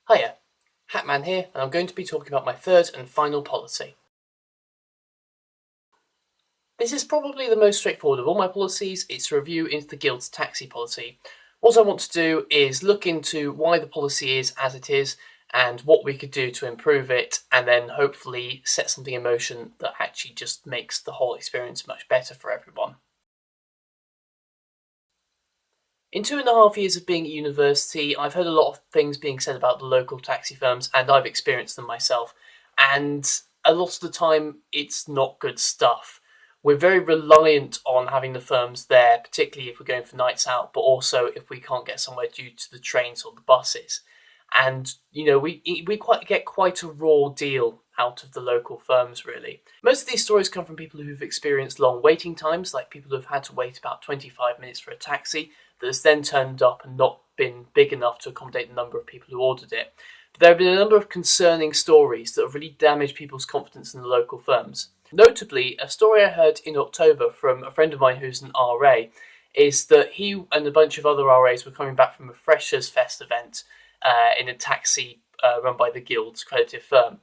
Hiya, HatMan here, and I'm going to be talking about my third and final policy. This is probably the most straightforward of all my policies. It's a review into the Guild's taxi policy. What I want to do is look into why the policy is as it is and what we could do to improve it, and then hopefully set something in motion that actually just makes the whole experience much better for everyone. In 2.5 years of being at university, I've heard a lot of things being said about the local taxi firms, and I've experienced them myself. And a lot of the time, it's not good stuff. We're very reliant on having the firms there, particularly if we're going for nights out, but also if we can't get somewhere due to the trains or the buses. And, we get quite a raw deal out of the local firms, really. Most of these stories come from people who've experienced long waiting times, like people who've had to wait about 25 minutes for a taxi, that has then turned up and not been big enough to accommodate the number of people who ordered it. But there have been a number of concerning stories that have really damaged people's confidence in the local firms. Notably, a story I heard in October from a friend of mine who's an RA is that he and a bunch of other RAs were coming back from a Freshers' Fest event in a taxi run by the Guild's accredited firm.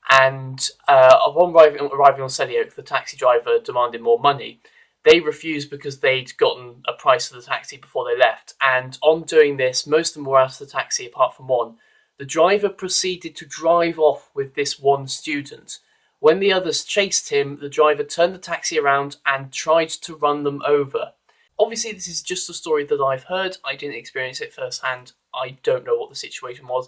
And upon arriving on Selly Oak, the taxi driver demanded more money. They refused because they'd gotten a price for the taxi before they left. And on doing this, most of them were out of the taxi apart from one. The driver proceeded to drive off with this one student. When the others chased him, the driver turned the taxi around and tried to run them over. Obviously, this is just a story that I've heard. I didn't experience it firsthand. I don't know what the situation was.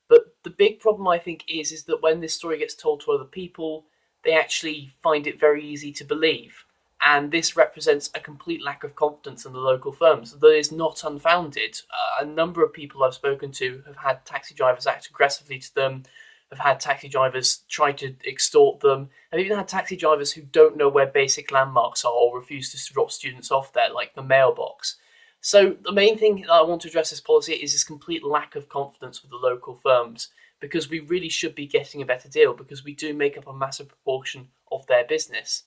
But the big problem, I think, is that when this story gets told to other people, they actually find it very easy to believe. And this represents a complete lack of confidence in the local firms that is not unfounded. A number of people I've spoken to have had taxi drivers act aggressively to them, have had taxi drivers try to extort them, and even had taxi drivers who don't know where basic landmarks are or refuse to drop students off there, like the mailbox. So the main thing that I want to address this policy is this complete lack of confidence with the local firms, because we really should be getting a better deal, because we do make up a massive proportion of their business.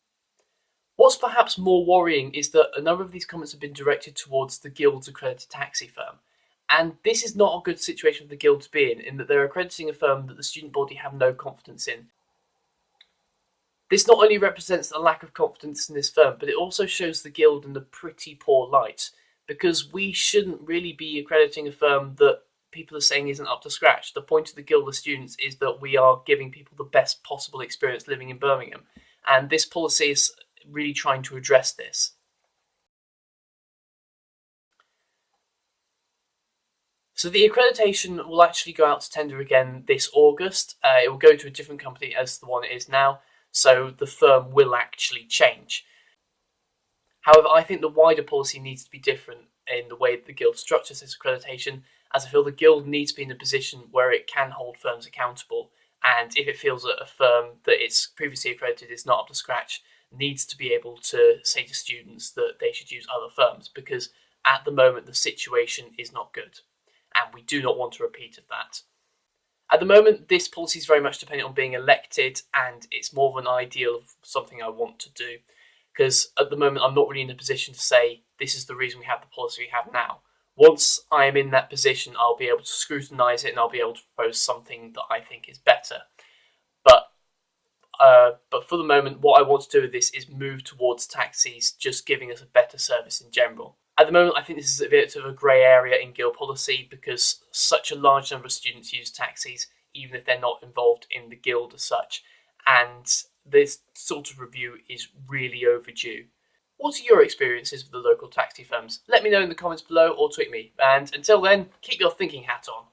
What's perhaps more worrying is that a number of these comments have been directed towards the Guild's accredited taxi firm. And this is not a good situation for the Guild to be in that they're accrediting a firm that the student body have no confidence in. This not only represents a lack of confidence in this firm, but it also shows the Guild in a pretty poor light, because we shouldn't really be accrediting a firm that people are saying isn't up to scratch. The point of the Guild of Students is that we are giving people the best possible experience living in Birmingham. And this policy is really trying to address this. So the accreditation will actually go out to tender again this August. It will go to a different company as the one it is now, so the firm will actually change. However, I think the wider policy needs to be different in the way that the Guild structures this accreditation, as I feel the Guild needs to be in a position where it can hold firms accountable, and if it feels that a firm that it's previously accredited is not up to scratch, needs to be able to say to students that they should use other firms, because at the moment the situation is not good and we do not want a repeat of that. At the moment, this policy is very much dependent on being elected, and it's more of an ideal of something I want to do, because at the moment I'm not really in a position to say this is the reason we have the policy we have now. Once I am in that position, I'll be able to scrutinise it and I'll be able to propose something that I think is better. But for the moment, what I want to do with this is move towards taxis just giving us a better service in general. At the moment, I think this is a bit of a grey area in Guild policy, because such a large number of students use taxis, even if they're not involved in the Guild as such, and this sort of review is really overdue. What are your experiences with the local taxi firms? Let me know in the comments below or tweet me, and until then, keep your thinking hat on.